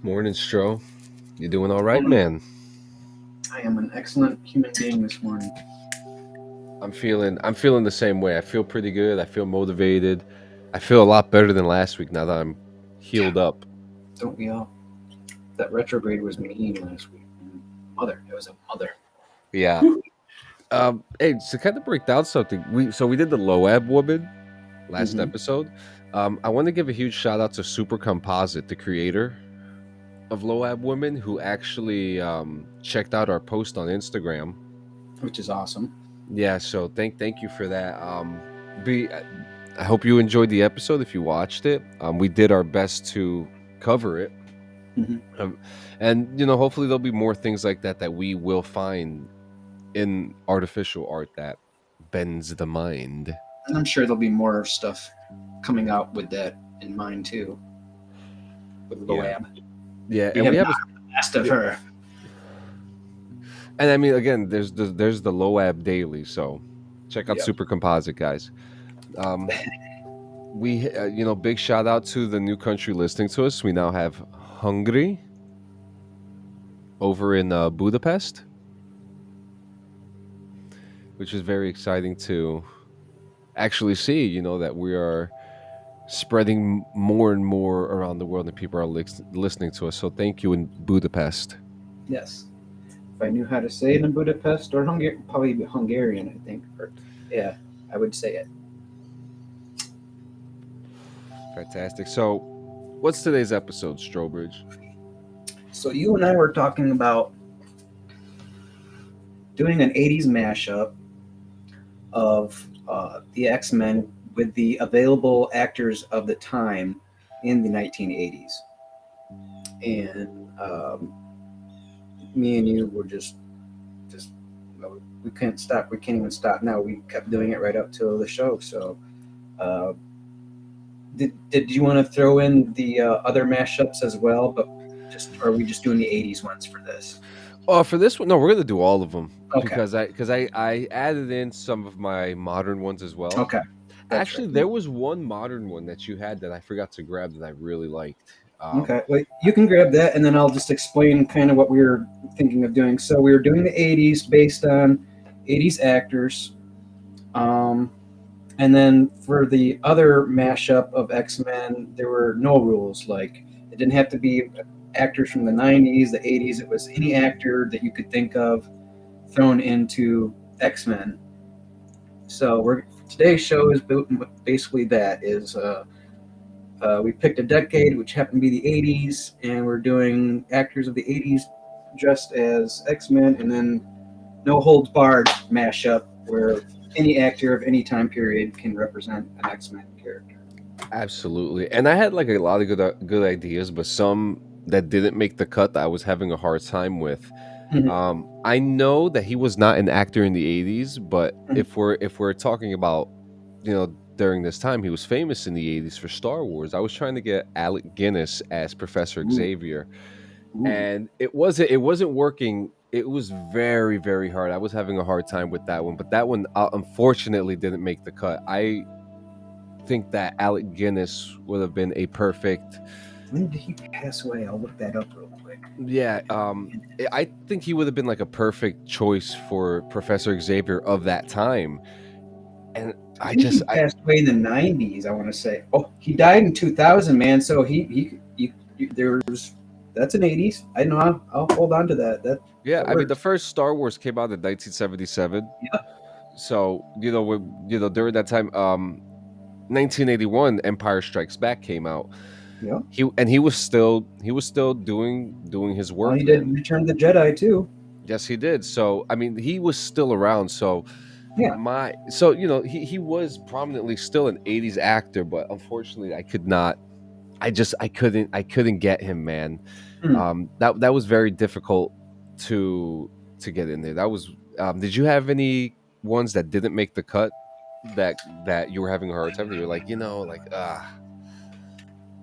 Morning, Stro. You doing all right, Morning. man? I am an excellent human being this morning. I'm feeling the same way. I feel pretty good. I feel motivated. I feel a lot better than last week now that I'm healed up. Don't we all? That retrograde was mean last week. Mother, it was a mother. Yeah. Hey, to kind of break down something, we did the Loab woman last Mm-hmm. episode. I want to give a huge shout out to Super Composite, the creator of Loab Women, who actually checked out our post on Instagram. Which is awesome. Yeah, so thank you for that. Be I hope you enjoyed the episode if you watched it. We did our best to cover it. Mm-hmm. And hopefully there'll be more things like that that we will find in artificial art that bends the mind. And I'm sure there'll be more stuff coming out with that in mind too. With Yeah. Loab. Yeah, We and have we have not asked of her. and I mean again, there's the Loab Daily, so check out Yep. Super Composite, guys. Um big shout out to the new country listening to us. We now have Hungary over in Budapest, which is very exciting to actually see. That we are spreading more and more around the world, and people are listening to us. So thank you in Budapest. Yes. If I knew how to say it in Budapest or probably Hungarian, I think. Or, yeah, I would say it. Fantastic. So, what's today's episode, Strobridge? So you and I were talking about doing an 80s mashup of the X-Men with the available actors of the time in the 1980s. And me and you were just we couldn't stop. We can't even stop now. We kept doing it right up till the show. So uh, did you want to throw in the other mashups as well? But are we just doing the 80s ones for this? Oh, for this one, no, we're gonna do all of them Okay. because I added in some of my modern ones as well. Okay. That's Actually, right. there was one modern one that you had that I forgot to grab that I really liked. Okay, well, you can grab that, and then I'll just explain kind of what we were thinking of doing. So we were doing the 80s based on 80s actors. And then for the other mashup of X-Men, there were no rules. Like, it didn't have to be actors from the 90s, the 80s. It was any actor that you could think of thrown into X-Men. So today's show is basically that is we picked a decade, which happened to be the 80s, and we're doing actors of the 80s dressed as X-Men, and then no holds barred mashup where any actor of any time period can represent an X-Men character. Absolutely, and I had like a lot of good ideas, but some that didn't make the cut that I was having a hard time with. Mhm. I know that he was not an actor in the '80s, but Mhm. if we're talking about during this time, he was famous in the '80s for Star Wars. I was trying to get Alec Guinness as Professor Ooh, Xavier, ooh. and it wasn't working. It was very very hard. I was having a hard time with that one, but that one unfortunately didn't make the cut. I think that Alec Guinness would have been a perfect. When did he pass away? I'll look that up real quick. Yeah, I think he would have been like a perfect choice for Professor Xavier of that time. And I think he passed away in the 90s, I want to say. Oh, he died in 2000, man. So there's that's an 80s. I know. I'll hold on to that. That yeah, that I mean, the works. first Star Wars came out in 1977. Yeah. So during that time, 1981, Empire Strikes Back came out. Yeah. He was still doing his Well, work he did then. Return of the Jedi too. Yes, he did. So I mean, he was still around. So Yeah. he was prominently still an '80s actor, but unfortunately, I couldn't get him, man. Hmm. That was very difficult to get in there. That was. Did you have any ones that didn't make the cut that you were having a hard time? That you're like,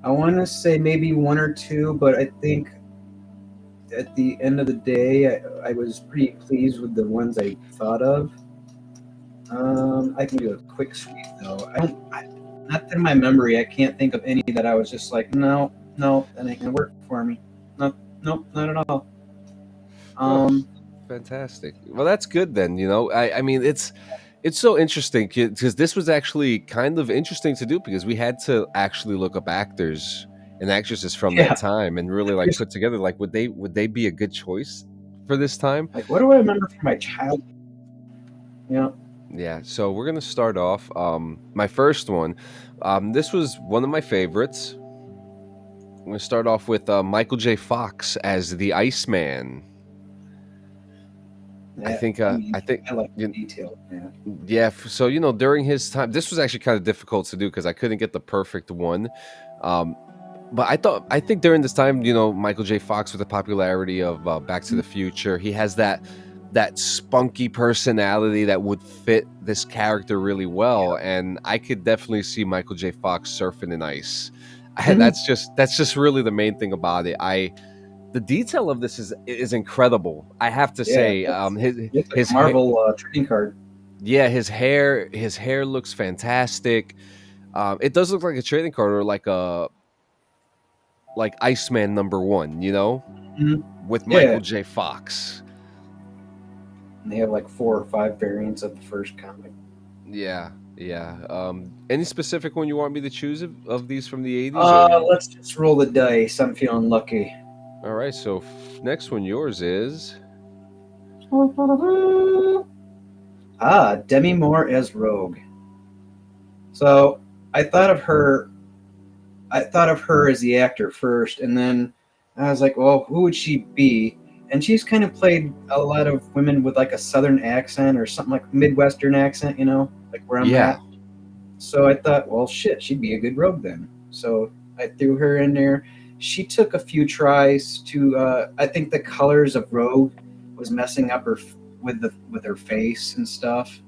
I want to say maybe one or two, but I think at the end of the day, I was pretty pleased with the ones I thought of. I can do a quick sweep though. Not in my memory. I can't think of any that I was just like, no, that ain't gonna work for me. not, nope, not at all. Oh, Um, fantastic. Well, that's good then. I mean, it's so interesting because this was actually kind of interesting to do because we had to actually look up actors and actresses from that yeah, time and really like put together like would they be a good choice for this time? like what do I remember from my child? Yeah, Yeah. So we're gonna start off. My first one. This was one of my favorites. I'm gonna start off with Michael J. Fox as the Iceman. I that, think. I mean, I think. I like You, the detail. Yeah. Yeah, so during his time, this was actually kind of difficult to do because I couldn't get the perfect one. Um, but I think during this time, Michael J. Fox with the popularity of Back to the Future, he has that spunky personality that would fit this character really well, and I could definitely see Michael J. Fox surfing in ice. Mhm. That's just really the main thing about it. The detail of this is incredible. I have to Yeah, say, it looks like his a hair, Marvel trading card. yeah, his hair looks fantastic. It does look like a trading card or like Iceman #1, Mhm. with Yeah, Michael J. Fox. and they have like 4 or 5 variants of the first comic. Yeah, yeah. Any specific one you want me to choose of these from the '80s, or Let's just roll the dice. I'm feeling lucky. all right? So next one, yours is Demi Moore as Rogue. So I thought of her. I thought of her as the actor first, and then I was like, well, who would she be? And she's kind of played a lot of women with like a southern accent or something like Midwestern accent, like where I'm yeah, at. So I thought, well, shit, she'd be a good Rogue then. So I threw her in there. She took a few tries to. I think the colors of Rogue was messing up with her face and stuff.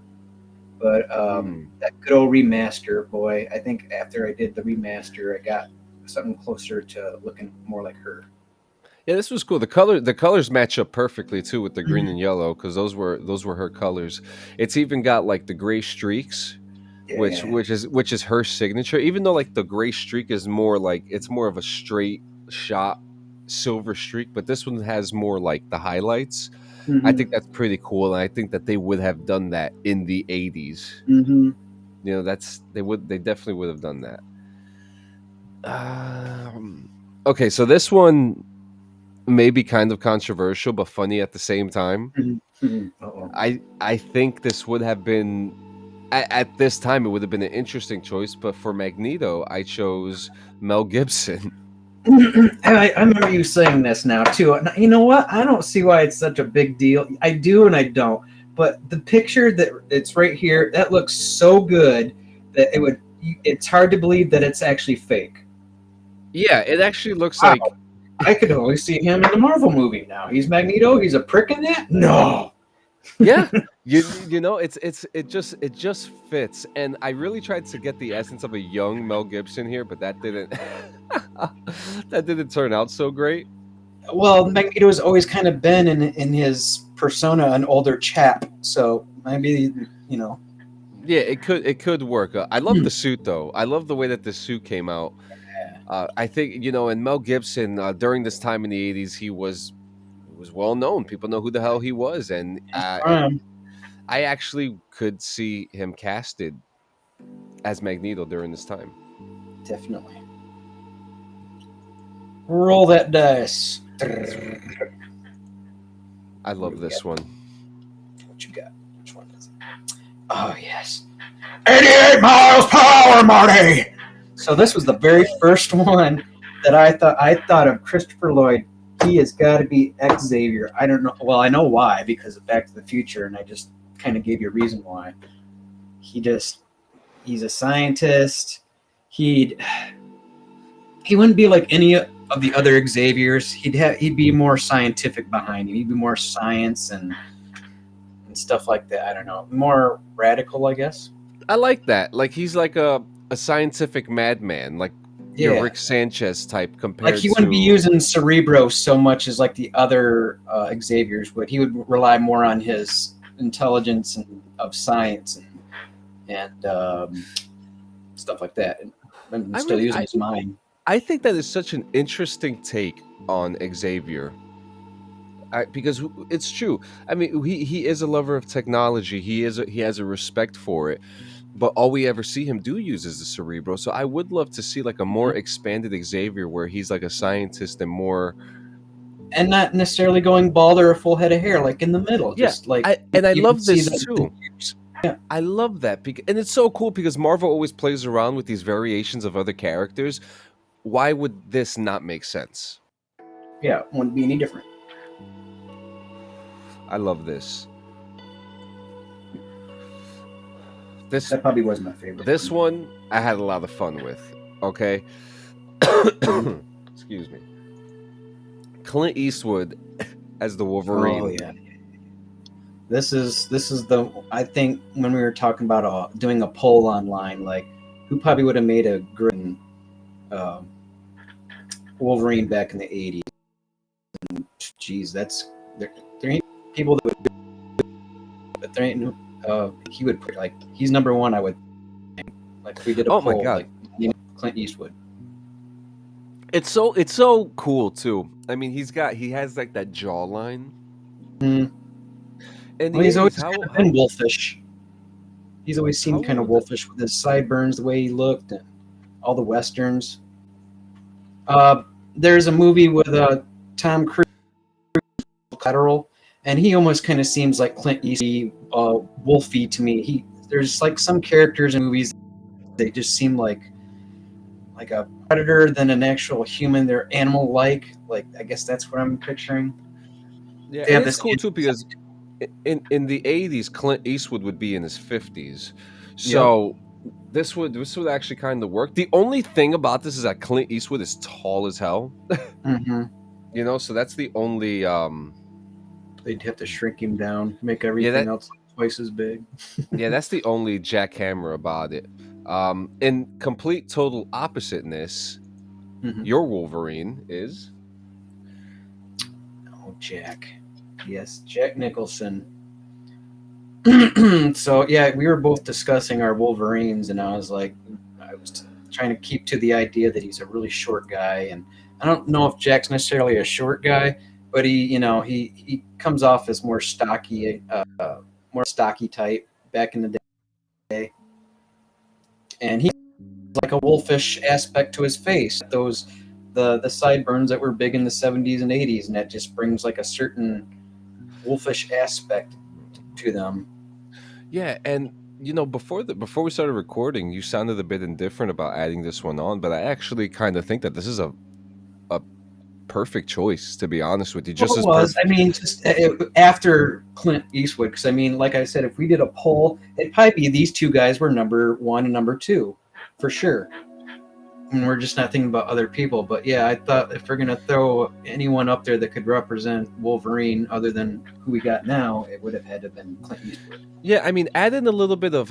But mm. that good old remaster, boy, I think after I did the remaster, I got something closer to looking more like her. Yeah. This was cool. The colors match up perfectly too with the green and yellow because those were her colors. It's even got like the gray streaks which Yeah. which is which is her signature. Even though like the gray streak is more like it's more of a straight shot silver streak, but this one has more like the highlights. I think Mm-hmm. that's pretty cool, and I think that they would have done that in the '80s. Mm-hmm. They definitely would have done that. Okay, so this one may be kind of controversial, but funny at the same time. Mm-hmm. Mm-hmm. Uh-oh. I think this would have been at this time it would have been an interesting choice, but for Magneto, I chose Mel Gibson. I remember you saying this now too. And you know what? I don't see why it's such a big deal. I do and I don't. But the picture that it's right here, that looks so good that it's hard to believe that it's actually fake. Yeah, it actually looks Wow. like I could only see him in the Marvel movie now. He's Magneto. He's a prick in that. No. yeah. It just fits, and I really tried to get the essence of a young Mel Gibson here, but that didn't that didn't turn out so great. Well, Magneto has always kind of been in his persona an older chap, so maybe you know. Yeah, it could work. I love Hmm. the suit though. I love the way that the suit came out. I think and Mel Gibson during this time in the '80s, he was well known. People know who the hell he was, and His prime, I actually could see him casted as Magneto during this time. definitely. Roll that dice. I What do love we got? this one. What you got? Which one is it? Oh yes. 88 miles per hour, Marty. So this was the very first one that I thought of Christopher Lloyd. He has got to be Xavier. I don't know. Well, I know why because of Back to the Future, and I just kind of gave you a reason why. He just he's a scientist. He'd he wouldn't be like any of the other Xaviers. He'd be more scientific behind him. He'd be more science and stuff like that. I don't know, more radical, I guess. I like that. Like he's like a scientific madman, like your Yeah, Rick Sanchez type like compared he wouldn't be to using Cerebro so much as like the other Xaviers would. He would rely more on his intelligence and of science and stuff like that, and I still really using I his mind. I think that is such an interesting take on Xavier. Because it's true. I mean, he is a lover of technology. He has a respect for it. But all we ever see him do use is the Cerebro. So I would love to see like a more expanded Xavier where he's like a scientist and more. And not necessarily going bald or a full head of hair, like in the middle. Yeah, Just like I you can love see this the too. ears. Yeah, I love that and it's so cool because Marvel always plays around with these variations of other characters. Why would this not make sense? yeah, wouldn't be any different. I love this. This That probably was my favorite this one. one I had a lot of fun with. Okay. Excuse me. Clint Eastwood as the Oh Wolverine. yeah. This is the I think when we were talking about doing a poll online, like who probably would have made a great uh, Wolverine back in the '80s. Geez, there ain't people that would, but there ain't he would put like he's number one. I would think. Like if we did a Oh my poll, god. like Clint Eastwood. It's so cool too. I mean, he has like that jawline. Mm. In Well, the he's always 80s, kind of been wolfish. He's always how seemed kind of old wolfish with his sideburns, the way he looked, and all the westerns. Uh, there's a movie with Tom Cruise, Collateral, and he almost kind of seems like Clint Eastwood, Wolfie to me. There's like some characters in movies they just seem like a predator than an actual human. They're animal like. Like I guess that's what I'm picturing. Yeah, They and have it's this. cool too because in the 80s Clint Eastwood would be in his 50s. Yep. So this would actually kind of work. The only thing about this is that Clint Eastwood is tall as hell. Hmm. So that's the only They'd have to shrink him down, make yeah, everything that else twice as big. yeah, that's the only jackhammer about it. In complete total oppositeness, Hmm. your Wolverine is Oh, Jack. Yes, Jack Nicholson. So yeah, we were both discussing our Wolverines, and I was trying to keep to the idea that he's a really short guy, and I don't know if Jack's necessarily a short guy, but he comes off as more stocky type back in the day, and he's like a wolfish aspect to his face. The sideburns that were big in the '70s and '80s, and that just brings like a certain wolfish aspect to them. yeah, and before we started recording, you sounded a bit indifferent about adding this one on, but I actually kind of think that this is a perfect choice, to be honest with you. Well, Just it as was. I perfect. mean, just after Clint Eastwood, because I mean, like I said, if we did a poll, it'd probably be these two guys were number one and number two, for sure. And we're just not thinking about other people. But yeah, I thought if we're gonna throw anyone up there that could represent Wolverine other than who we got now, it would have had to have been Clint Eastwood. Yeah, I mean, add in a little bit of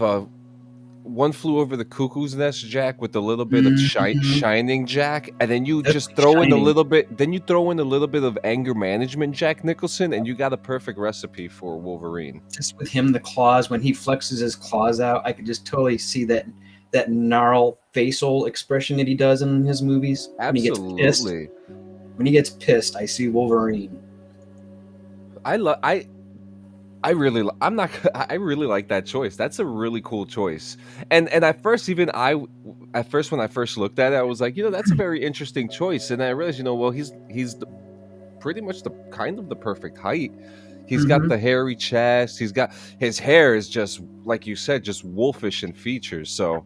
One Flew Over the Cuckoo's Nest Jack with a little bit of Mm-hmm. Shining Jack, and then you just Definitely throw in a Shining. little bit. Then you throw in a little bit of anger management, Jack Nicholson, and you got a perfect recipe for Wolverine. Just with him, the claws when he flexes his claws out, I could just totally see that gnarl facial expression that he does in his movies when he gets pissed. Absolutely, When he gets pissed, I see Wolverine. I love. I really, I'm not. I really like that choice. That's a really cool choice. And at first, at first when I first looked at it, I was like, that's a very interesting choice. And I realized, well, he's pretty much the kind of the perfect height. He's got Mm-hmm. the hairy chest. He's got his hair is just like you said, just wolfish in features. So,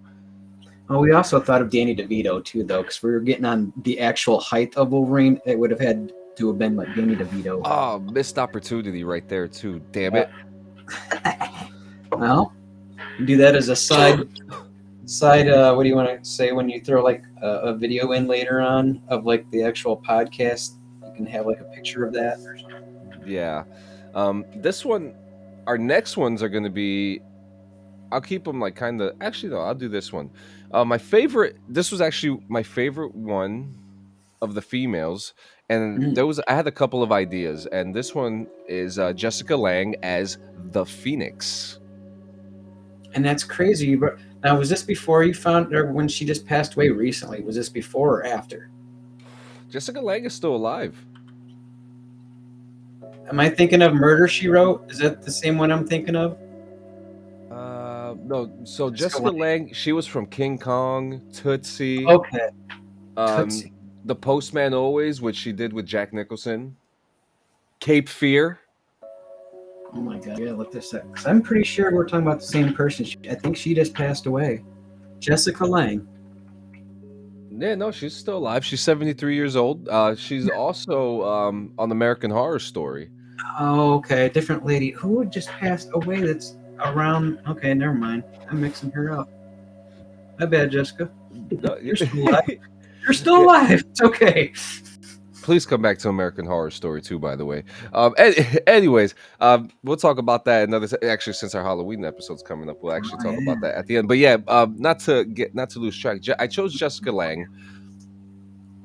Well, we also thought of Danny DeVito too, though, because we were getting on the actual height of Wolverine. It would have had to have been like Danny DeVito. oh, missed opportunity right there too. Damn Uh, it. well, do that as a side. What do you want to say when you throw like a video in later on of like the actual podcast? You can have like a picture of that or something. Yeah. This one, our next ones are going to be. I'll keep them like kind of. Actually, no, I'll do this one. My favorite. This was actually my favorite one of the females, and Mm. I had a couple of ideas, and this one is Jessica Lange as the Phoenix. And that's crazy. But Now, was this before you found, or when she just passed away recently? Was this before or after? Jessica Lange is still alive. Am I thinking of Murder She Wrote? Is that the same one I'm thinking of? No. So Jessica Jessica Lange. Lange, she was from King Kong, Tootsie, Okay, um, Tootsie. The Postman Always, which she did with Jack Nicholson, Cape Fear. Oh my god, I gotta look this up. 'Cause I'm pretty sure we're talking about the same person. I think she just passed away. Jessica Lange. Yeah, no, she's still alive. She's 73 years old. She's also on American Horror Story. Oh, okay, a different lady. Who just passed away that's around? Okay, never mind. I'm mixing her up. My bad, Jessica. No, You're still alive. You're still yeah. alive. It's okay. Please come back to American Horror Story too. By the way, anyways, we'll talk about that another. Actually, since our Halloween episode's coming up, we'll actually Oh, talk yeah. about that at the end. But yeah, not to lose track. I chose Jessica Lange.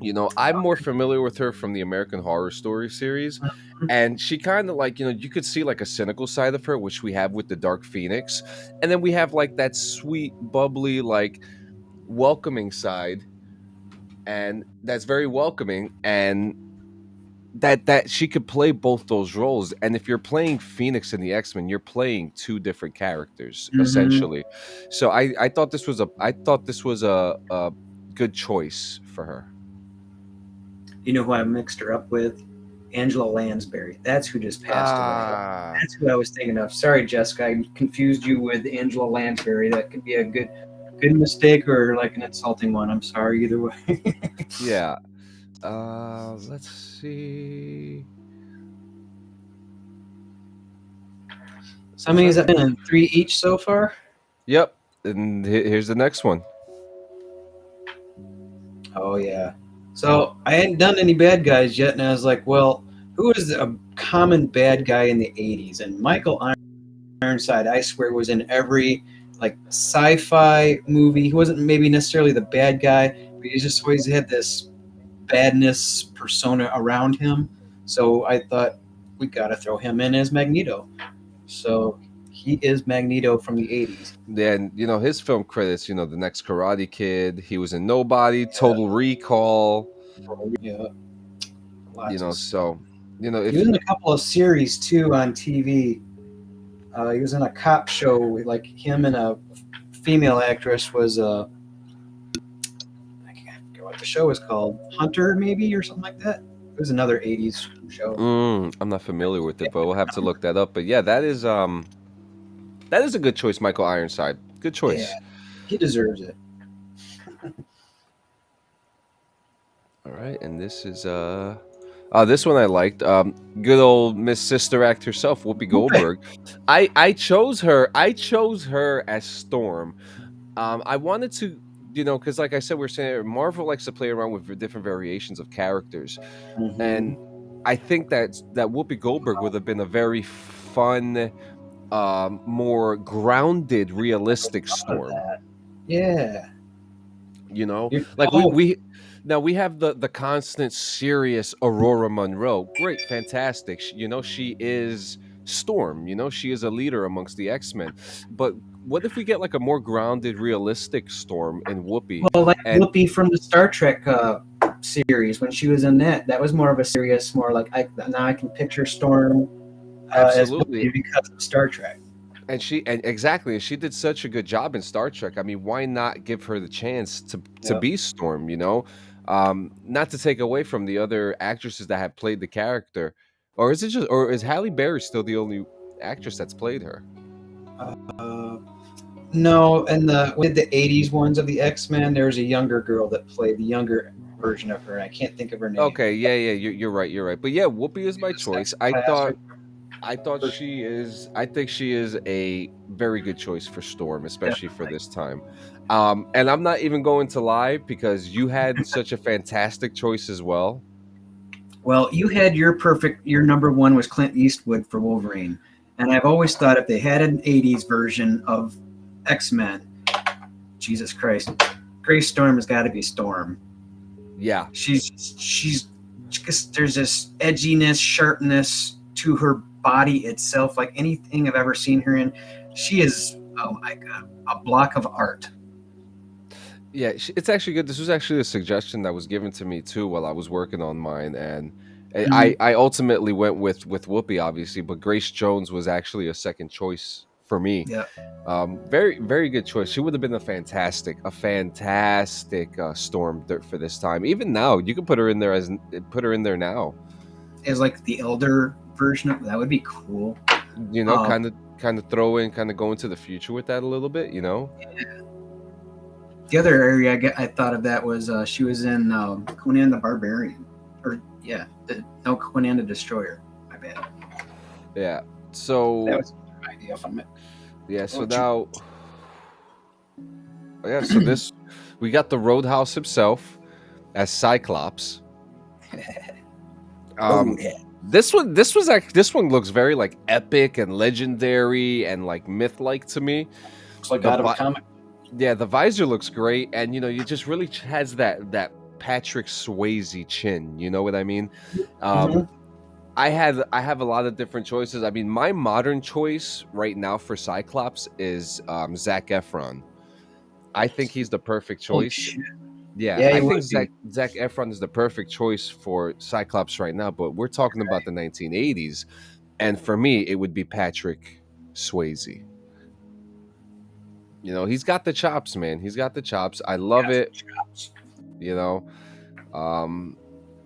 You know, I'm more familiar with her from the American Horror Story series. And she kind of like, you could see like a cynical side of her, which we have with the Dark Phoenix. And then we have like that sweet, bubbly, like welcoming side. And that's very welcoming. And that she could play both those roles. And if you're playing Phoenix in the X-Men, you're playing two different characters, Mm-hmm. essentially. So I thought this was a good choice for her. You know who I mixed her up with? Angela Lansbury. That's who just passed away. Ah, That's who I was thinking of. Sorry, Jessica, I confused you with Angela Lansbury. That could be a good mistake or like an insulting one. I'm sorry either way. yeah. Let's see. So how many has that been? Three each so far? Yep. And here's the next one. Oh yeah. So I hadn't done any bad guys yet, and I was like, well, who is a common bad guy in the '80s? And Michael Ironside, I swear, was in every like sci-fi movie. He wasn't maybe necessarily the bad guy, but he just always had this badness persona around him. So I thought we got to throw him in as Magneto. So he is Magneto from the '80s. Then his film credits. The Next Karate Kid. He was in Nobody, Total Recall. Yeah, lots of stuff. So He if was in a couple of series too on TV. He was in a cop show with like him and a female actress was I can't forget what the show was called, Hunter maybe or something like that. It was another '80s show. I'm not familiar with it, but we'll have to look that up. But yeah, that is a good choice, Michael Ironside. Good Yeah, choice. he deserves it. All right, and this is this one I liked. Good old Miss Sister Act herself, Whoopi Goldberg. I chose her. I chose her as Storm. I wanted to, because like I said, we're saying Marvel likes to play around with different variations of characters, and Mm-hmm. I think that Whoopi Goldberg would have been a very fun, more grounded, realistic Storm. That. Yeah. Like we Oh, we now we have the constant serious Aurora Monroe. Great, fantastic. She is Storm. She is a leader amongst the X-Men. But what if we get like a more grounded, realistic Storm in Whoopi? well, like And Whoopi from the Star Trek series when she was in that. That was more of a serious, more like now I can picture Storm as absolutely. Whoopi because of Star Trek. And exactly, she did such a good job in Star Trek. I mean, why not give her the chance to Yep. be Storm? Not to take away from the other actresses that have played the character, or is Halle Berry still the only actress that's played her? Uh, no, and with the '80s ones of the X-Men, there was a younger girl that played the younger version of her. And I can't think of her name. Okay, yeah, you're right, you're right. But yeah, Whoopi is my The choice. second class or I think she is a very good choice for Storm, especially for definitely. this time. And I'm not even going to lie because you had such a fantastic choice as well. Well, you had your number one was Clint Eastwood for Wolverine. And I've always thought if they had an '80s version of X-Men, Jesus Christ, Grace Storm has got to be Storm. Yeah, She's just there's this edginess, sharpness to her body itself, like anything I've ever seen her in. She is like a block of art. Yeah, it's actually good. This was actually a suggestion that was given to me too while I was working on mine, and Mhm. I ultimately went with Whoopi, obviously, but Grace Jones was actually a second choice for me. Yeah, Very good choice. She would have been a fantastic Storm for this time. Even now, you could put her in there put her in there now. as like the elder version of that would be cool. You know, Um, kind of throw in, kind of go into the future with that a little bit. You know. the other area I thought of that was she was in Conan the Barbarian, or yeah, no, Conan the Destroyer. My bad. Yeah. That So was my idea from it. yeah. So Don't you? now yeah. So this we got the Roadhouse himself as Cyclops. Um, Roadhead. this one looks very like epic and legendary and like myth like to me. Looks like The out of a vi- comic. yeah, the visor looks great, and you know, it just really has that Patrick Swayze chin. You know what I mean? Um, Mm-hmm. I have a lot of different choices. I mean, my modern choice right now for Cyclops is Zac Efron. I think he's the perfect Holy choice. shit! Yeah, Yeah, I he think would be. Zac Efron is the perfect choice for Cyclops right now. But we're talking about the 1980s, and for me, it would be Patrick Swayze. You know, he's got the chops, man. He's got the chops. I love Got it. some chops. You know, um,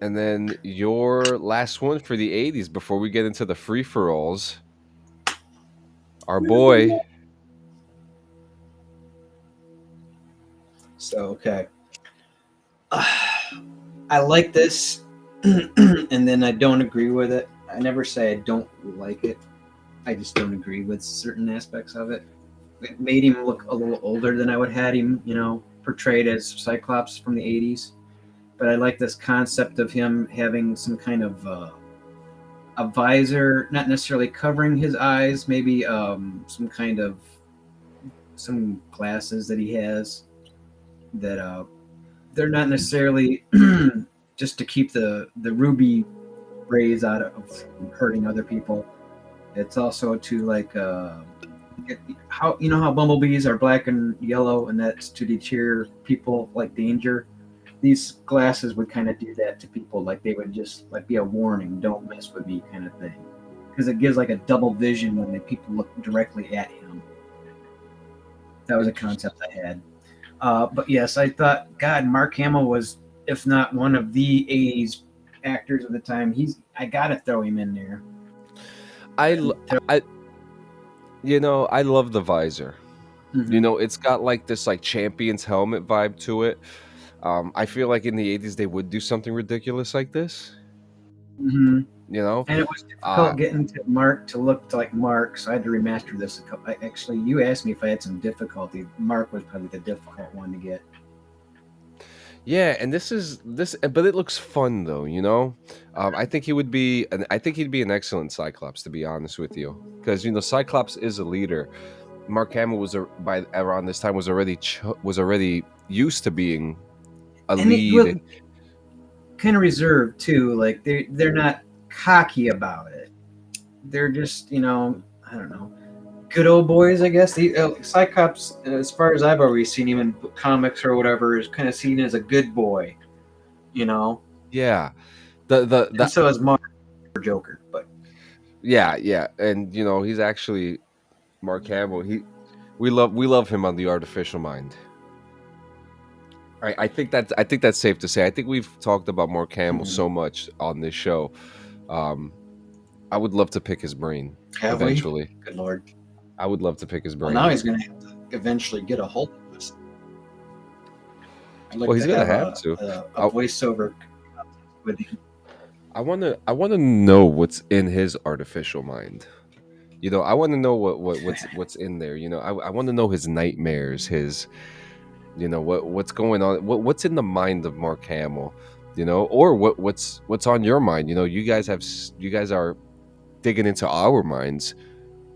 and then your last one for the 80s before we get into the free for alls, our boy. So okay, I like this, and then I don't agree with it. I never say I don't like it. I just don't agree with certain aspects of it. It made him look a little older than I would had him, portrayed as Cyclops from the '80s. But I like this concept of him having some kind of a visor, not necessarily covering his eyes, maybe some kind of some glasses that he has that they're not necessarily just to keep the ruby rays out of hurting other people. It's also to like how how bumblebees are black and yellow, and that's to deter people like danger. These glasses would kind of do that to people, like they would just like be a warning, don't mess with me kind of thing, because it gives like a double vision when the people look directly at him. That was a Interesting. concept I had. But yes, I thought, God, Mark Hamill was, if not one of the '80s actors of the time, I gotta throw him in there. I, And l- I, you know, I love the visor. You mm-hmm, know, it's got like this like champion's helmet vibe to it. I feel like in the 80s they would do something ridiculous like this. mm-hmm. You know, And it was uh, difficult getting to Mark to look like Mark, so I had to remaster this. Actually, you asked me if I had some difficulty. Mark was probably the difficult one to get. yeah, and but it looks fun though. You know, I think I think he'd be an excellent Cyclops, to be honest with you, because you know Cyclops is a leader. Mark Hamill by around this time was already used to being a And it lead. was kind of reserved too. Like they're not cocky about it. They're just I don't know, good old boys, I guess. The Cyclops, as far as I've always seen him in comics or whatever, is kind of seen as a good boy, you know. Yeah, And the so is Mark for Joker, but yeah, and you know he's actually Mark Hamill. We love him on the artificial mind. I think that's safe to say. I think we've talked about Mark Hamill mhm. so much on this show. Um, I would love to pick his brain Have we? eventually. Good lord. I would love to pick his Well, now brain. he's going to have to eventually get a hold of this. I'd Well, like he's to gonna have have a, to. a voiceover with him. I want to know what's in his artificial mind. You know, I want to know what's in there. You know, I want to know his nightmares, his you know what's going on, what's in the mind of Mark Hamill. You know, or what's on your mind. You know, you guys are digging into our minds.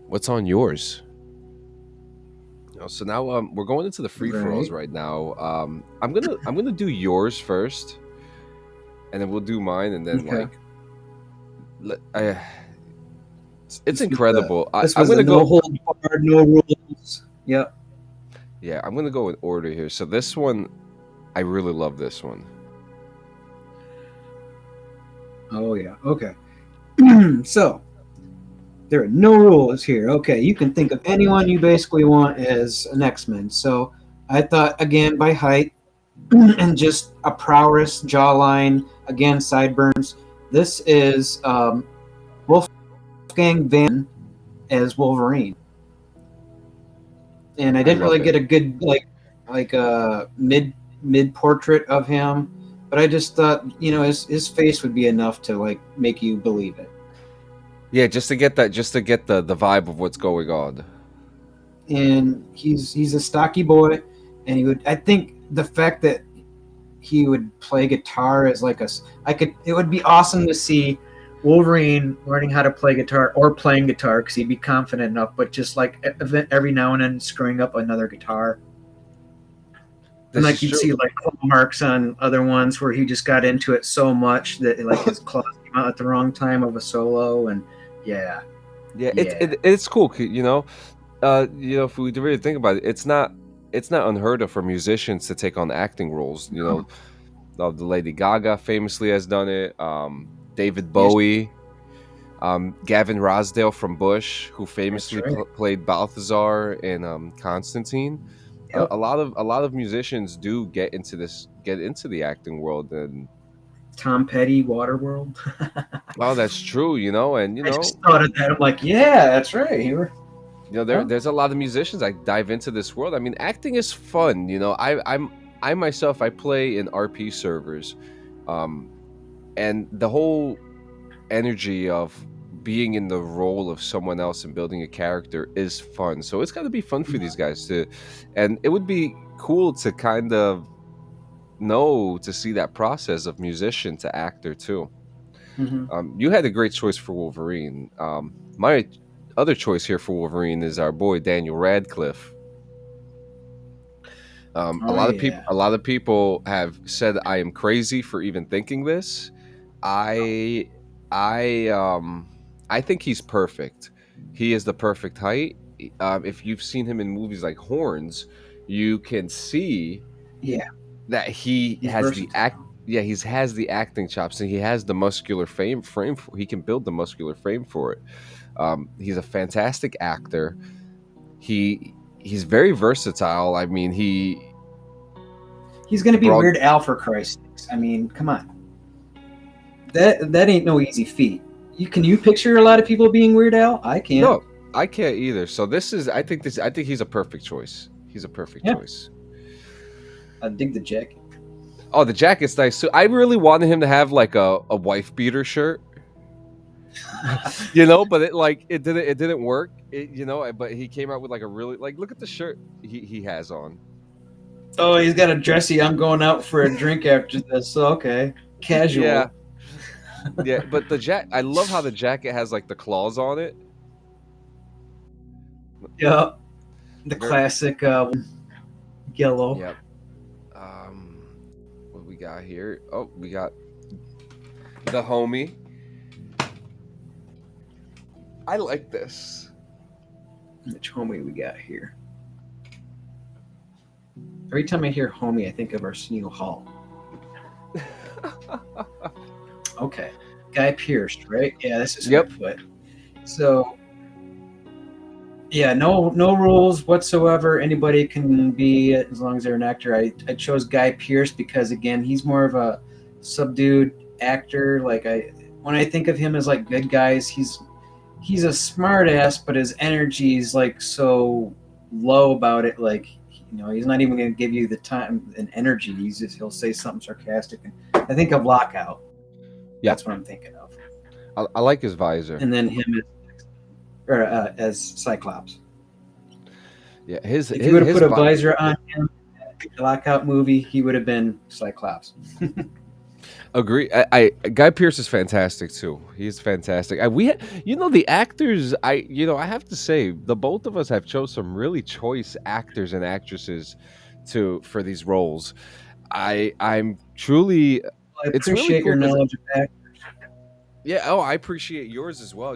What's on yours? You know, so now we're going into the free for alls Right. right now. I'm gonna do yours first, and then we'll do mine, and then Okay. like it's This was the incredible. this I'm was the gonna no go. hold barred, no rules. Yep. Yeah, I'm gonna go in order here. So this one, I really love this one. Oh yeah. Okay. So there are no rules here. Okay, you can think of anyone you basically want as an X-Men. So I thought again by height and just a prowess, jawline, again sideburns. This is Wolfgang Van as Wolverine, and I I didn't love really it. get a good like a mid portrait of him, but I just thought his face would be enough to like make you believe it. Yeah, just to get that, just to get the vibe of what's going on. And he's a stocky boy, and he would I think the fact that he would play guitar as like a I could it would be awesome to see Wolverine learning how to play guitar or playing guitar because he'd be confident enough, but just like every now and then screwing up another guitar. And This like is you'd true. see like claw marks on other ones where he just got into it so much that like his claws came out at the wrong time of a solo, and yeah, Yeah, yeah, it's cool, if we really think about it, it's not unheard of for musicians to take on acting roles. The Lady Gaga famously has done it. David yes, Bowie, Gavin Rosdale from Bush, who that's famously right. played Balthazar in Constantine. Yep. A lot of musicians do get into the acting world, and Tom Petty, Waterworld. well, that's true, and I just thought of that. I'm like, yeah, that's right. You were, oh, there's a lot of musicians I dive into this world. I mean, acting is fun. I myself I play in RP servers, um, and the whole energy of being in the role of someone else and building a character is fun. So it's got to be fun for these guys to, and it would be cool to kind of know to see that process of musician to actor too. mm-hmm. You had a great choice for Wolverine. My other choice here for Wolverine is our boy Daniel Radcliffe. A Oh lot of people, yeah, a lot of people have said I am crazy for even thinking this. I, I, um, I think he's perfect. He is the perfect height. If you've seen him in movies like Horns, you can see yeah. that he He's has the act. versatile. Yeah, he has the acting chops, and he has the muscular frame. He can build the muscular frame for it. He's a fantastic actor. He's very versatile. I mean, he He's gonna be brought Weird Al for Christ's sakes. I mean, come on. That ain't no easy feat. You picture a lot of people being Weird Al? I can't. no, I can't either. So I think he's a perfect choice. He's a perfect Yeah, choice. I dig the jacket. Oh, the jacket's nice too. I really wanted him to have like a wife beater shirt, but it didn't work. But he came out with like a really like look at the shirt he has on. Oh, he's got a dressy. I'm going out for a drink after this. So, okay, Yeah, casual. yeah. But I love how the jacket has like the claws on it. Yeah, the Very, classic yellow. yeah. What we got here? Oh, we got the homie. I like this. Which homie we got here? Every time I hear homie, I think of Arsenio Hall. Okay, Guy Pearce, right? Yeah, this is Yep. Hoodfoot. So yeah, no rules whatsoever. Anybody can be as long as they're an actor. I chose Guy Pearce because again, he's more of a subdued actor. Like when I think of him as like good guys, he's a smart ass, but his energy is like so low about it. Like he's not even going to give you the time and energy. He'll say something sarcastic. And I think of Lockout. Yeah, That's what I'm thinking of. I like his visor. And then him as Cyclops. Yeah, his If you his would have his put a vi- visor on him, Lockout movie, he would have been Cyclops. Agree. Guy Pearce is fantastic too. He's fantastic. The actors. I have to say, the both of us have chose some really choice actors and actresses for these roles. I'm truly. I It's really appreciate cool your because knowledge of actors. Yeah. Oh, I appreciate yours as well.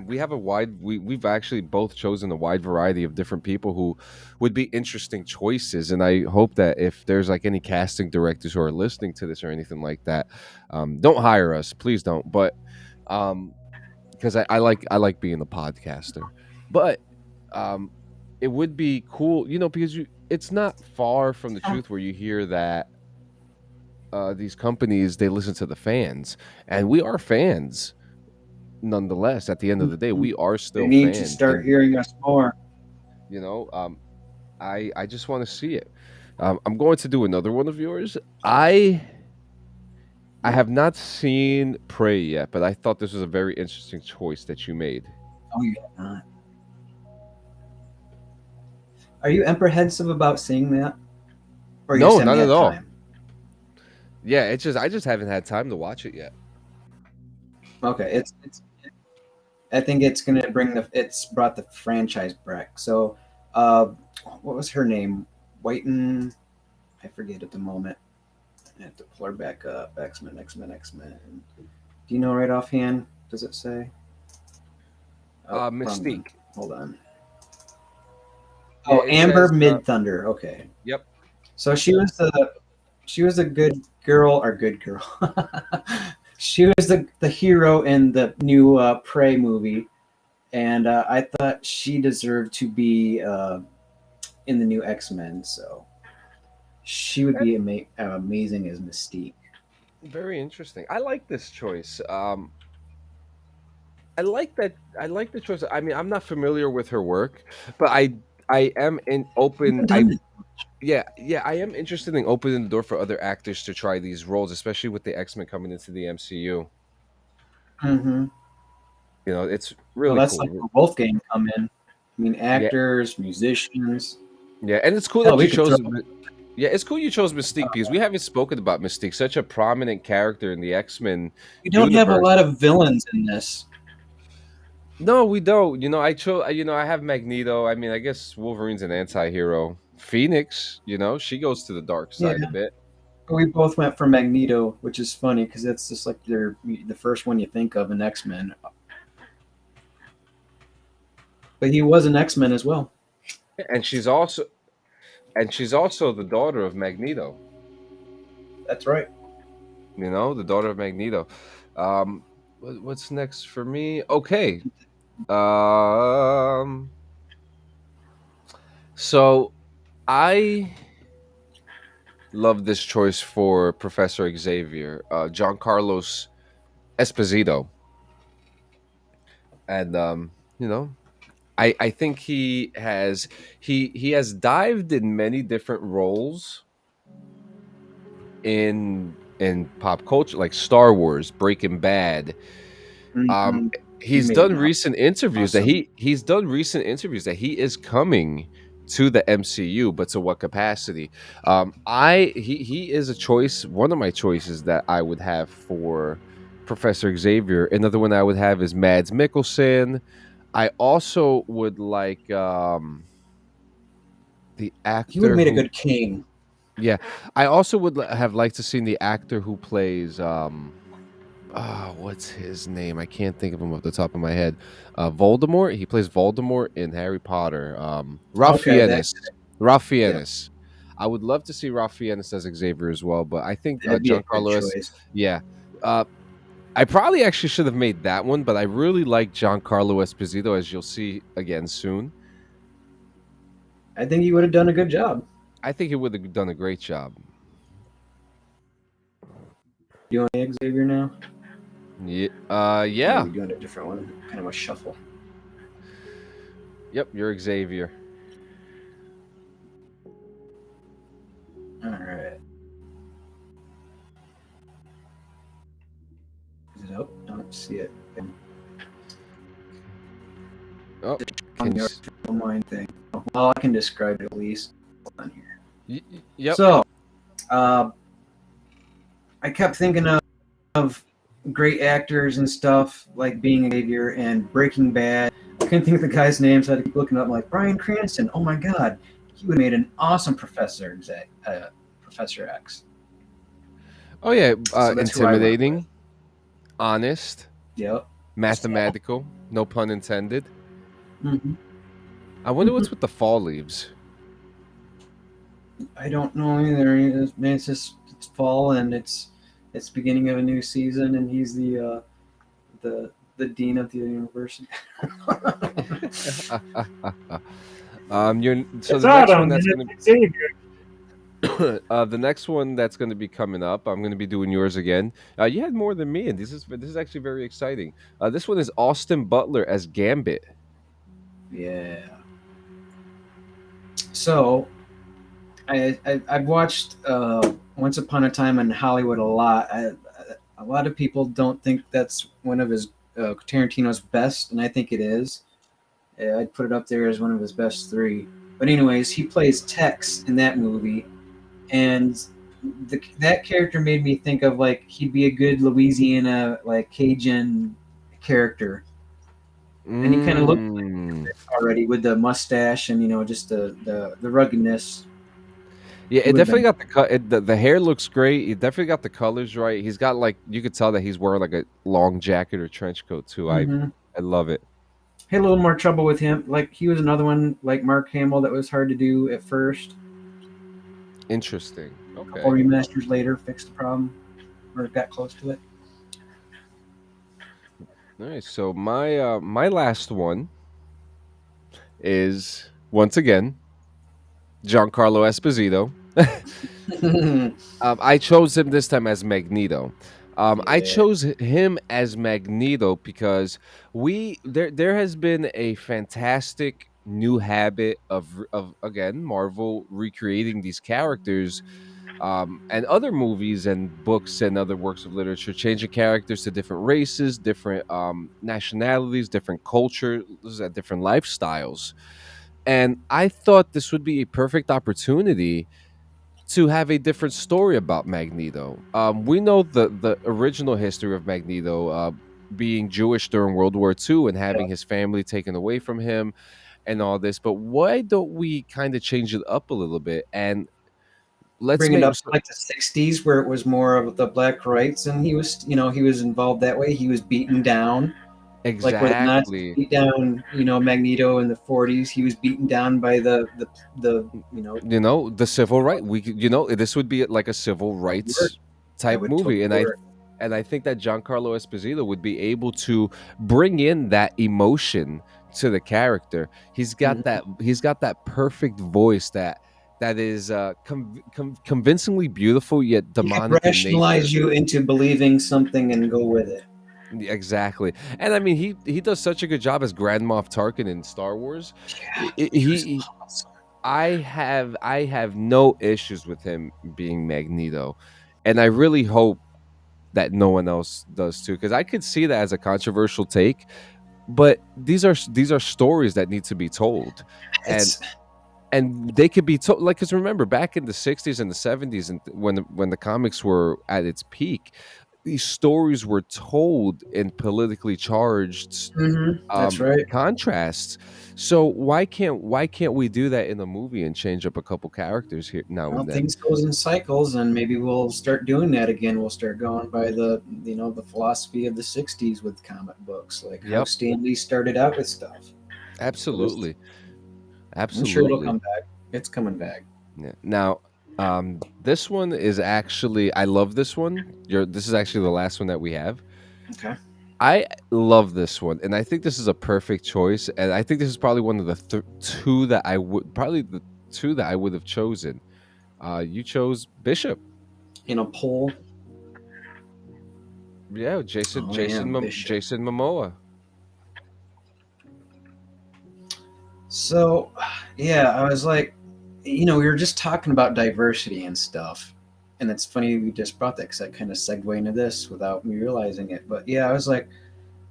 We have a wide. We've actually both chosen a wide variety of different people who would be interesting choices, and I hope that if there's like any casting directors who are listening to this or anything like that, don't hire us, please don't. But um, because I like being a podcaster, but um, it would be cool, because it's not far from the truth where you hear that these companies they listen to the fans, and we are fans nonetheless. At the end of the day, Mhm. we are They still need to fans, start and hearing us more. you know, um, I just want to see it. I'm going to do another one of yours. I have not seen Prey yet, but I thought this was a very interesting choice that you made. Oh, you have not. Are you apprehensive about seeing that, or you just No, haven't not at had all. time? Yeah, it's just I just haven't had time to watch it yet. Okay, it's. I think it's gonna bring the. It's brought the franchise back. So, uh, what was her name? Whiten. I forget at the moment. I have to pull her back up. X Men, X Men, X Men. Do you know right offhand? Does it say? Oh, wrong one. Mystique. Hold on. Yeah, Oh, it Amber says. Mid Thunder. Okay. Yep. So she was a good girl or good girl. She was the hero in the new Prey movie, and I thought she deserved to be in the new X Men. So she would be amazing as Mystique. Very interesting. I like this choice. I like that. I like the choice. I mean, I'm not familiar with her work, but I am in You open. haven't done it. Yeah, I am interested in opening the door for other actors to try these roles, especially with the X Men coming into the MCU. Mm-hmm. It's Well, really that's like cool. where Wolfgang come in. I mean, Yeah, actors, musicians. yeah, and it's cool Hell, that we you could throw. chose. Yeah, it's cool you chose Mystique because we haven't spoken about Mystique, such a prominent character in the X Men We don't have a universe. lot of villains in this. No, we don't. I chose. I have Magneto. I mean, I guess Wolverine's an anti-hero. Phoenix, she goes to the dark Yeah, side a bit. we both went for Magneto, which is funny because that's just like the first one you think of in X Men. But he was an X Men as well. And she's also the daughter of Magneto. That's right. The daughter of Magneto. What's next for me? Okay. Um. So I love this choice for Professor Xavier, John Carlos Esposito, and I think he has dived in many different roles in pop culture, like Star Wars, Breaking Bad. Um, Mhm. He he's made done an recent interviews that awesome. he's done recent interviews that he is coming to the MCU, but to what capacity? He is a choice, one of my choices that I would have for Professor Xavier. Another one I would have is Mads Mikkelsen. I also would like the He would have actor made a who, good king. yeah, I also would have liked to seen the actor who plays what's his name? I can't think of him off the top of my head. Voldemort. He plays Voldemort in Harry Potter. Ralph Okay, that Fiennes. Ralph yeah, Fiennes. I would love to see Ralph Fiennes as Xavier as well, but I think that'd be a good Giancarlo es choice. yeah. Uh, I probably actually should have made that one, but I really like Giancarlo Esposito, as you'll see again soon. I think he would have done a good job. I think he would have done a great job. Doing Xavier now, Yeah. or are Yeah. we doing a different one? Kind of a shuffle. Yep. You're Xavier. All right. Is it up? I don't see it. Oh, On can you? the artificial mind thing. Well, I can describe it at least. Hold on here. Yep. So, uh, I kept thinking of great actors and stuff like being Xavier and Breaking Bad. I couldn't think of the guy's name, so I had to keep looking up. I'm like Bryan Cranston. Oh my god, he would have made an awesome Professor X. Oh yeah. So that's who I went with. Intimidating, honest. Yep. Saw. Mathematical, no pun intended. Hmm. I wonder what's with the fall leaves. I don't know either. It's just it's fall and it's beginning of a new season, and he's the dean of the university. You're so It's the next one autumn and that's it's gonna Xavier. the next one that's gonna be coming up. I'm gonna be doing yours again. You had more than me, and this is actually very exciting. This one is Austin Butler as Gambit. Yeah. So I've watched Once Upon a Time in Hollywood a lot. A lot of people don't think that's one of his Tarantino's best, and I think it is. I'd put it up there as one of his best three. But anyways, he plays Tex in that movie, and that character made me think of like he'd be a good Louisiana like Cajun character, and he kind of looked Mm. already with the mustache and just the ruggedness. Yeah, He it would have definitely been. got the cut. The hair looks great. It definitely got the colors right. He's got like you could tell that he's wearing like a long jacket or trench coat too. Mm-hmm. I love it. Had a little more trouble with him. Like he was another one like Mark Hamill that was hard to do at first. Interesting. A couple Okay. remasters later fixed the problem or got close to it. Nice. So my last one is once again Giancarlo Esposito. I chose him this time as Magneto. I Yeah, chose him as Magneto because there has been a fantastic new habit of again Marvel recreating these characters and other movies and books and other works of literature, changing characters to different races, different nationalities, different cultures, and different lifestyles. And I thought this would be a perfect opportunity to have a different story about Magneto. We know the original history of Magneto, being Jewish during World War II and yeah. having his family taken away from him and all this. But why don't we kind of change it up a little bit and let's Bring it make up to like the '60s where it was more of the black rights, and he was involved that way. He was beaten down, like where the Nazis exactly. beat down, Magneto in the '40s. He was beaten down by the The civil right we could, this would be like a civil that work. rights That type would movie, totally work. and I think that Giancarlo Esposito would be able to bring in that emotion to the character. Mhm. He's got that perfect voice that is convincingly beautiful yet He could demonic in rationalize nature. you into believing something and go with it. Exactly, and I mean he does such a good job as Grand Moff Tarkin in Star Wars. Yeah, he was He awesome. I have no issues with him being Magneto, and I really hope that no one else does too, because I could see that as a controversial take. But these are stories that need to be told, and It's they could be told like because remember back in the '60s and the '70s, and when the comics were at its peak, these stories were told in politically charged that's right. contrasts. So why can't we do that in a movie and change up a couple characters here now Well, and then? things goes in cycles, and maybe we'll start doing that again. We'll start going by the philosophy of the '60s with comic books, like how Yep, Stan Lee started out with stuff. So absolutely, I'm sure it'll absolutely. come back. It's coming back. Yeah. Now, this one is actually I love this one. This is actually the last one that we have. Okay. I love this one, and I think this is a perfect choice. And I think this is probably one of the two that I would probably the two that I would have chosen. You chose Bishop. In a poll. Yeah, Oh yeah, Bishop. Jason Momoa. So, yeah, I was like, we were just talking about diversity and stuff. And it's funny we just brought that because I kind of segue into this without me realizing it. But yeah, I was like,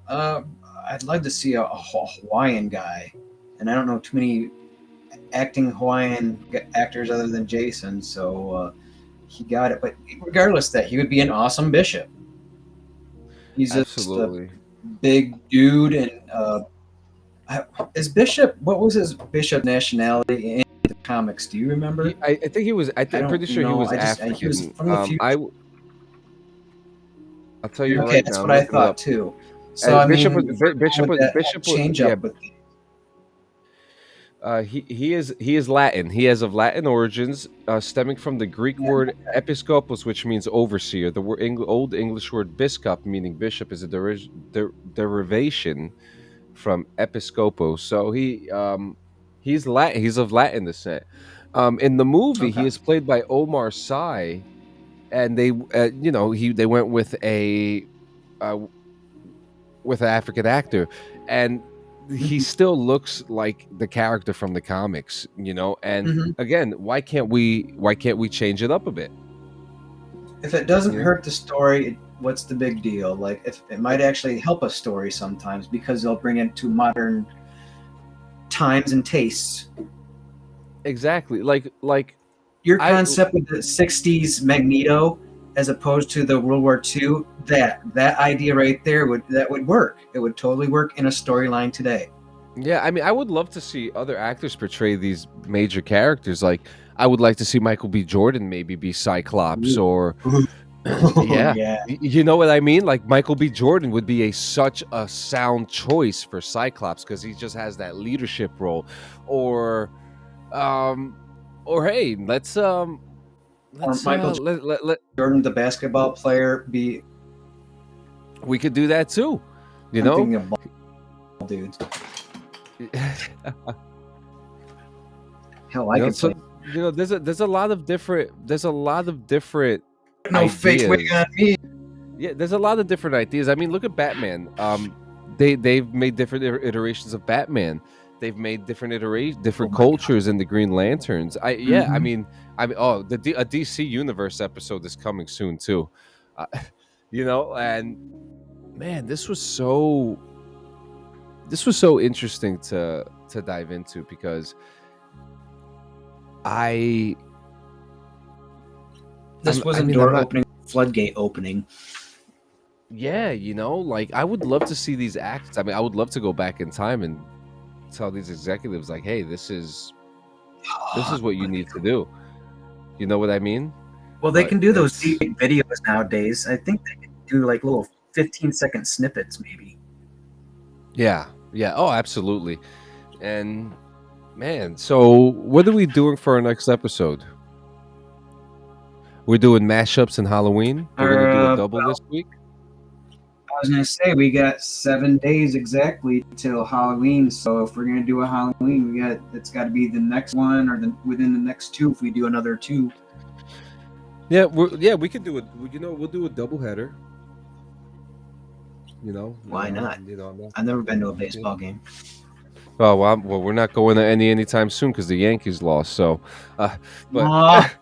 uh, I'd love to see a Hawaiian guy. And I don't know too many acting Hawaiian actors other than Jason. So he got it. But regardless of that, he would be an awesome bishop. He's just a Absolutely. big dude. And is Bishop, what was his Bishop nationality in the comics? Do you remember? I think he was. I I'm pretty don't sure he know. was He was African. from the future. I'll tell you Okay, right that's now. what I'm I looking it thought up. too. So I Bishop was mean, if we're going with that whole change yeah. up with He is Latin. He is of Latin origins, stemming from the Greek yeah, word episkopos, which means overseer. The Old English word biskop, meaning bishop, is a derivation from episkopos. So he's Latin. He's of Latin descent. In the movie, he okay. is played by Omar Sy, and they went uh, with an African actor, and he Hmm. still looks like the character from the comics, And Hmm. again, why can't we change it up a bit? If it doesn't You know? hurt the story, what's the big deal? Like, if it E- might actually help a story sometimes because they'll bring it to modern times and tastes. Exactly. Like Your I concept with the '60s Magneto, as opposed to the World War II, that idea right there would work. It would totally work in a storyline today. Yeah, I mean, I would love to see other actors portray these major characters. Like, I would like to see Michael B. Jordan maybe be Cyclops, Ooh. or Oh yeah, yeah. you know what I mean. Like Michael B. Jordan would be such a sound choice for Cyclops because he just has that leadership role, or um, or hey, Or let's Michael Jordan, the basketball player, be we could do that too, you I'm know. thinking of ball dudes. Hell, I could So play. there's a lot of different No fake wig ideas. on me. Yeah, there's a lot of different ideas. I mean, look at Batman. They've made different iterations of Batman. They've made Oh different my god. cultures in the Green Lanterns. Yeah, I Hmm. mean, oh, a DC Universe episode is coming soon too. Uh, and man, this was so interesting to dive into because I This I wasn't mean, I'm door not. opening, floodgate opening. Yeah, like I would love to see these acts. I mean, I would love to go back in time and tell these executives like, "Hey, this is what you need to do." You know what I mean? Well, they But can do those it's deep videos nowadays. I think they can do like little 15-second snippets, maybe. yeah, yeah. Oh, absolutely. And man, so what are we doing for our next episode? We're doing mashups and Halloween. We're gonna do a double Well, this week. I was gonna say we got 7 days exactly till Halloween. So if we're gonna do a Halloween, it's got to be the next one or within the next two. If we do another two, Yeah, we could do it. We'll do a double header. why not? I'm not. I've never been to a Yeah. baseball game. Oh well, we're not going to anytime soon because the Yankees lost. So, but Aw,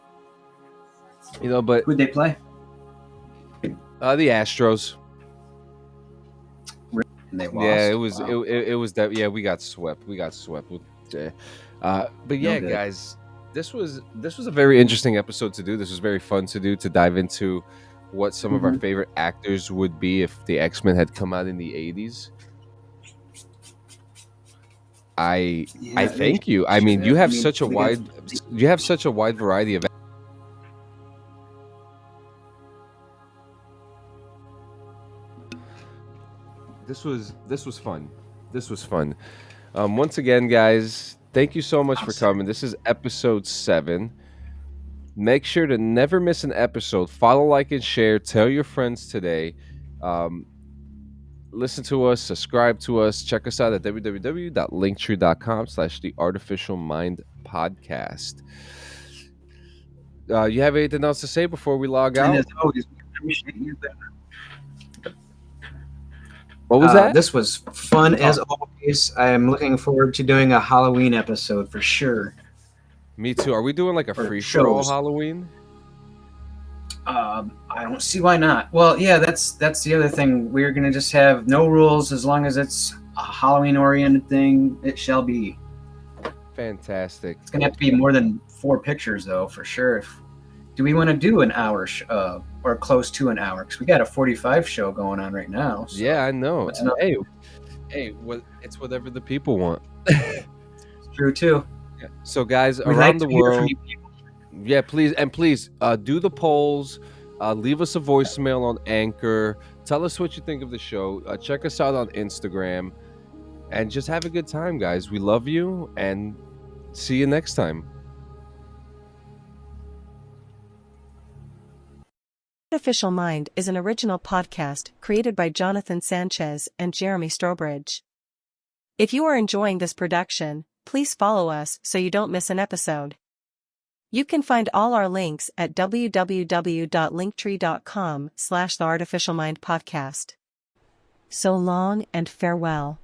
but who'd they play? the Astros. And they Yeah, it lost. was Wow, it was that. Yeah, we got swept. We got swept. But no yeah, good. guys, this was a very interesting episode to do. This was very fun to do, to dive into what some of our Hmm. favorite actors would be if the X-Men had come out in the 80s. I Yeah, thank you. I should mean, you have. I have mean, such a we got. wide variety of. This was fun. This was fun. Once again, guys, thank you so much for coming. This is episode 7. Make sure to never miss an episode. Follow, like, and share. Tell your friends today. Um, Listen to us, subscribe to us. Check us out at www.linktree.com/the artificial mind podcast. You have anything else to say before we log And as out? always, we appreciate you. What was that? This was fun Oh, as always. I am looking forward to doing a Halloween episode for sure. me too. Are we doing like a Or free for all shows. Halloween? I don't see why not. Well, yeah, that's the other thing. We're gonna just have no rules as long as it's a Halloween oriented thing. It shall be. Fantastic. It's gonna have to be more than 4 pictures though, for sure. Do we want to do an hour or close to an hour? Because we got a 45 show going on right now. So Yeah, I know. what's enough? Hey, it's whatever the people want. It's true too. So, guys, We like around to the hear from world, you people. yeah, please do the polls. Leave us a voicemail on Anchor. Tell us what you think of the show. Check us out on Instagram, and just have a good time, guys. We love you, and see you next time. Artificial Mind is an original podcast created by Jonathan Sanchez and Jeremy Strobridge. If you are enjoying this production, please follow us so you don't miss an episode. You can find all our links at www.linktree.com/theartificialmindpodcast. So long and farewell.